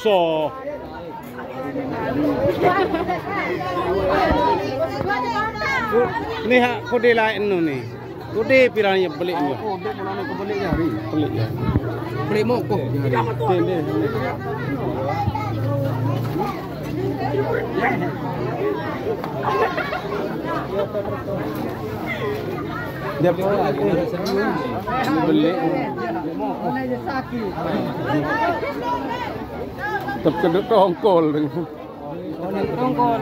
So ni hak kode lain nu ni. Kode piranya belik ni. Kode pulane ke belik hari. Belik ya. Belik mokok hari. Dia belik. Terkedut tongkol. Tongkol.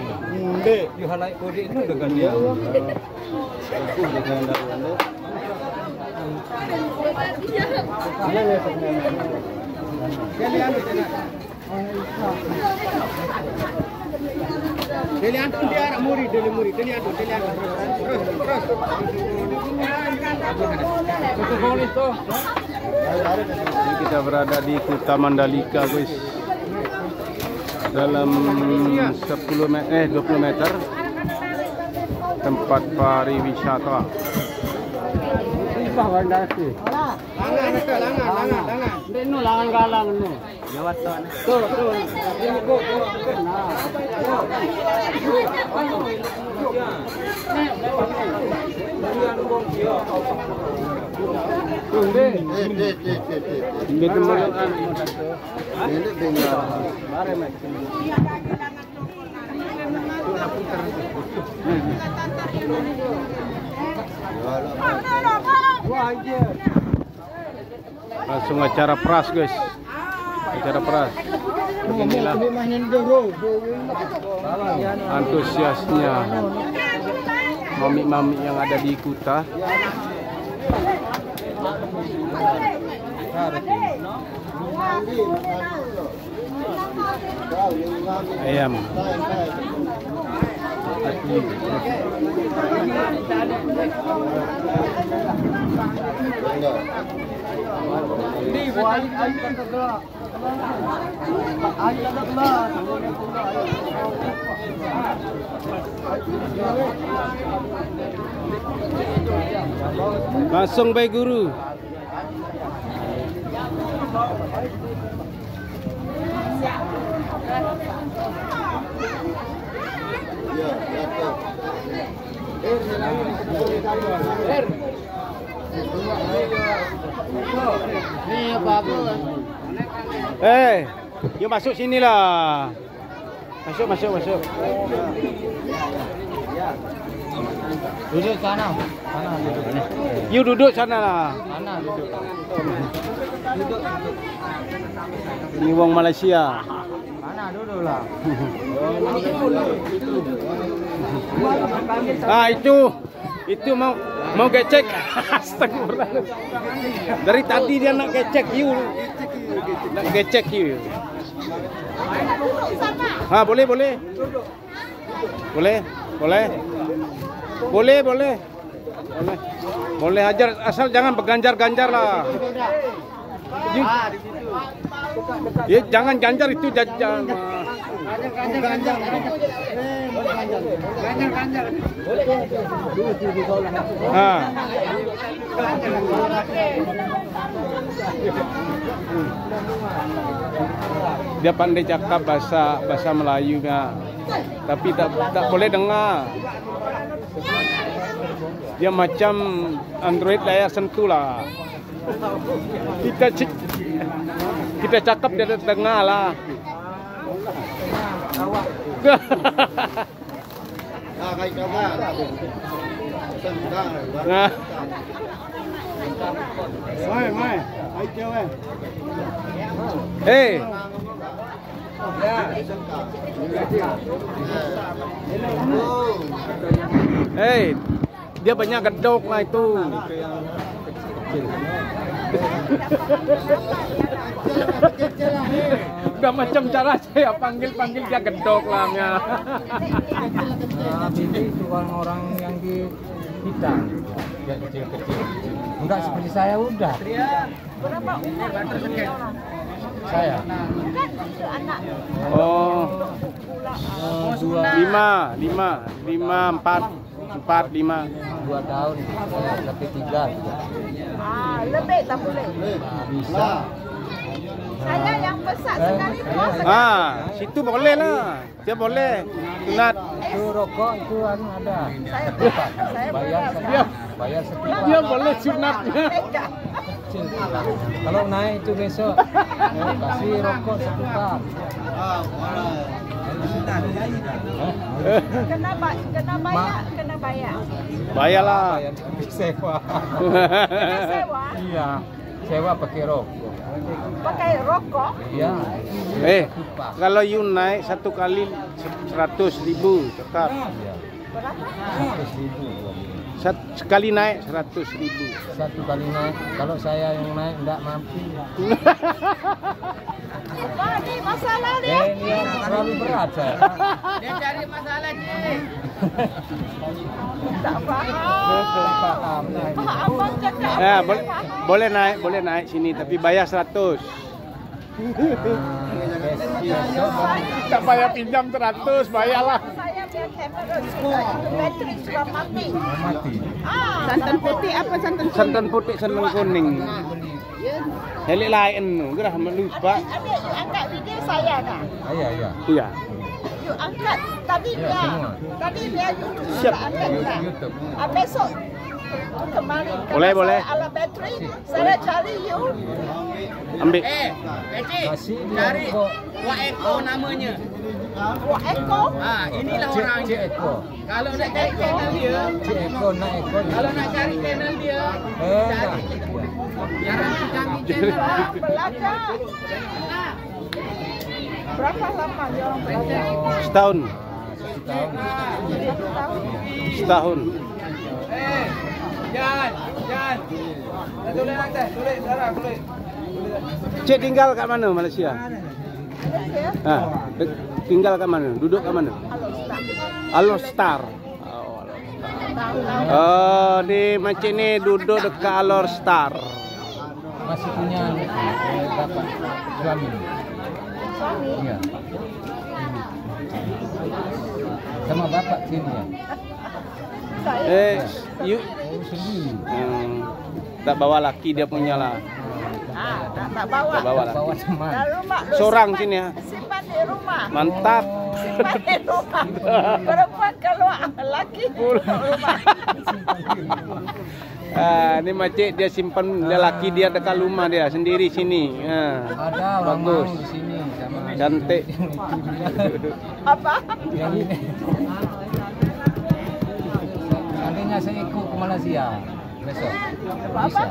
Dek, di halai kode itu dengan dia. Kita berada di Kuta Mandalika, guys. Dalam 20 meter tempat pariwisata. Langan galang nu. Jawatan. Tuh. Langsung acara peras, guys. Acara peras. Beginilah antusiasnya mami-mami yang ada di Kuta. Ayam. Langsung baik guru. Yuk masuk sini lah. Masuk. Duduk sana. Yuk duduk sana lah. Sana duduk. Ini wong Malaysia. Mana duduk lah. Itu mau gecek. Astagfirullah. Dari tadi dia nak gecek you. Nak gecek you. Boleh. Boleh ajar, asal jangan berganjar-ganjar lah. Ya, jangan ganjar itu jajan. Ganjar. Dia pandai cakap bahasa Melayunya, tapi tak boleh dengar. Dia macam Android layar sentuh lah. Kita cakap dia dengar lah. Dia banyak gedok lah itu. Udah macam cara saya panggil dia gedok lah. Itu orang-orang yang di kita yang kecil-kecil. Enggak seperti saya udah. Berapa? Saya. Oh. dua. 2 tahun, tapi 3. Lebih tak boleh. Bisa. Saya yang besar sekali bos. Situ boleh lah. Dia boleh. Sunat. Itu rokok itu ada. Saya Bayar setiap. Dia boleh sunatnya. Kecil. Kalau naik itu besok kasih rokok 1 pak. Kena bayar. Bayarlah. Bayar sewa. Sewa. Iya, sewa pakai rokok. Pakai rokok. Iya. Kalau you naik 1 kali 100.000 cakap. Iya. Berapa? 100.000. Sekali naik 100.000. 1 kali naik. Kalau saya yang naik enggak mampu. Wah, ini masalah dia. Ini terlalu berat saya. Dia cari masalah dia. Tak faham. Abang cakap. Ya, boleh naik sini tapi bayar 100. Tak payah pinjam 100, bayarlah. Saya biar kamera sudah itu bateri sudah mati. Mati. Santan putih apa santan kuning? Santan putih, santan kuning. Helik lain tu, gerah lupa. Adik, you angkat video saya dah. Iya. Iya. You angkat tadi Ya, dia. semua. Tadi dia YouTube Siap. sudah angkat dah. YouTube. Besok kemarin Boleh, kalau boleh. saya ala bateri, saya cari you. Ambil. Kasih dia rokok. Wak Eko namanya. Wah, Eko. Inilah Cik orangnya. Eko. Kalau nak cari channel dia, Cik Eko nak Eko. kalau nak cari channel dia, Nah. yang canggih channel. Belajar. Berapa lama dia orang belajar? Setahun. Setahun. 1 tahun. Setahun. Jangan. Tulis nanti, tulis sekarang, tulis. Cik tinggal kat mana Malaysia? Malaysia. Tinggal kat mana? Duduk kat mana? Halo, Star. Alor Star. Oh, di macam ni duduk dekat Alor Star. Masih punya bapak suami. Suami. Iya. Sama bapak sini ya. Saya. You Oh, sendiri. tak bawa laki dia punya lah. Tak bawa. Tak bawa lah. Bawa teman. Dari rumah. Seorang Simpan- sini ya. Simpan di rumah. Mantap. Simpan di rumah. Perempuan keluar, laki keluar rumah. Ni makcik dia simpan lelaki dia dekat rumah dia sendiri sini. Ada orang Bagus. mau di sini sama Cantik. Apa? yang ini. Seandainya saya ikut ke Malaysia besok. Bisa. Ke Malaysia.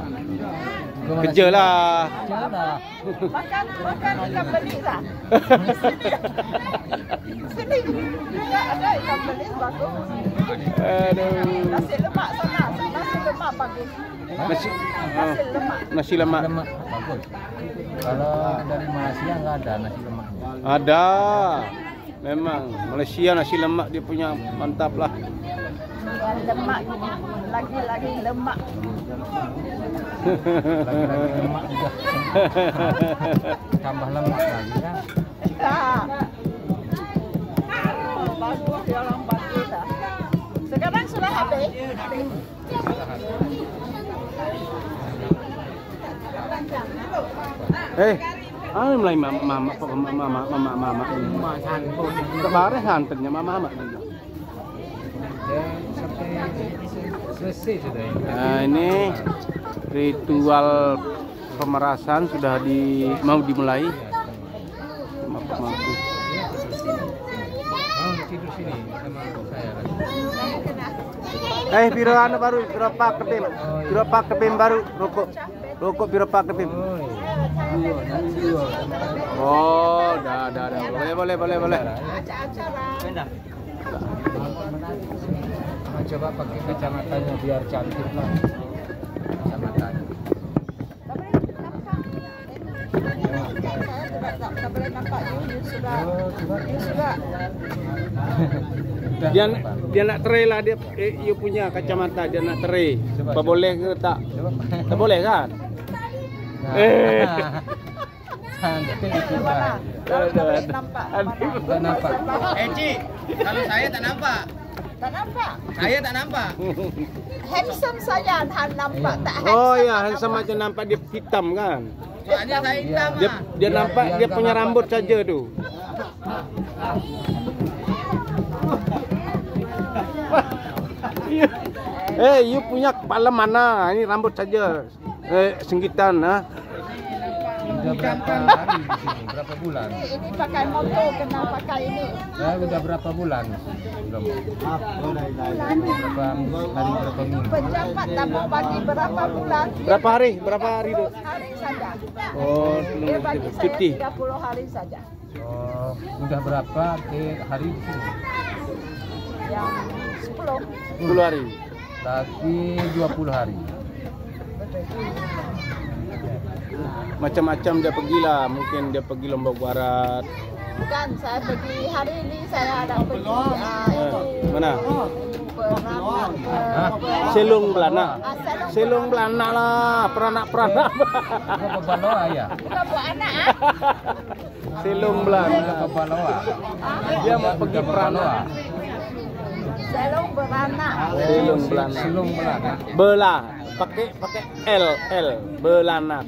Kerja lah. Kerja lah. Makan ikan belis lah. Sini juga ada ikan belis bagus. Aduh. Nasi lemak sana, nasi lemak bagus. Nasi Nasi lemak. nasi lemak. Lemak bagus. Kalau dari Malaysia enggak ada nasi lemaknya. Ada. Memang Malaysia nasi lemak dia punya mantap lah. Yang lemak lagi lemak. Lagi-lagi lemak juga. Tambah lemak lagi kan. Bagus dia orang bagus dah. Sekarang sudah habis. Mulai mama kemarin hantarnya mama. Dan sampai selesai sudah ini. Nah, ini ritual pemerasan sudah mau dimulai. Mampu. Mau tidur sini sama saya lagi. Piro anu baru, piro pak kebim. Piro pak kebim baru rokok. Rokok piro pak kebim. Dua. Oh, dah. Boleh. Acara-acara. Coba pakai kacamatanya biar cantik lah. Kacamatanya. Tak boleh nampak you sudah. Dia nak try lah dia you punya kacamata dia nak try. Apa boleh ke tak? Tak boleh kan? itu Mana? Kalau Adik nampak. Nggak nampak. Ci, kalau saya tak nampak. Tak nampak. Saya tak nampak. Handsome saja Han nampak. Tak handsome. Oh ya, handsome aja nampak dia hitam kan. Soalnya saya hitam. Dia nampak dia punya rambut saja tuh. You punya kepala mana? Ini rambut saja. Senggitan, ha? Udah berapa hari di sini? Berapa bulan? Ini pakai motor, kena pakai ini. Ya udah berapa bulan? Belum. Berapa hari, berapa minggu? Pejabat tabung bagi berapa bulan? Berapa hari? Berapa hari tuh? Hari saja. Oh, Dia bagi saya cuti. 30 hari saja. Oh, udah berapa hari di sini? Yang 10. 10 hari. Tadi 20 hari. Macam-macam dia pergilah. Mungkin dia pergi Lombok Barat. Bukan, saya pergi hari ini saya ada pergi Mana? Beranak. Selung Belana. Selung Selung Belana lah. Peranak-peranak. Berapa baloa ya? Bukan buat anak. Selung Belana. Berapa baloa? Dia mau pergi peranak. Selung beranak. Selung Belana. Silung Belana. Bela. Pakai L. Belana.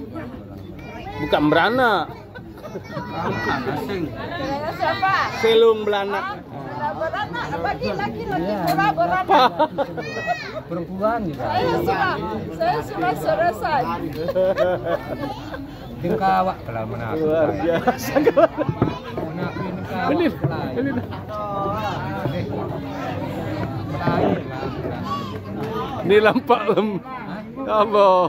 Bukan beranak. Siapa? Selung Belana. Beranak. Bagi laki-laki pula beranak. Perempuan juga. Saya sudah selesai. Dengkawak kalau menang. Luar biasa. Ini. Ini lampak lem. Apa?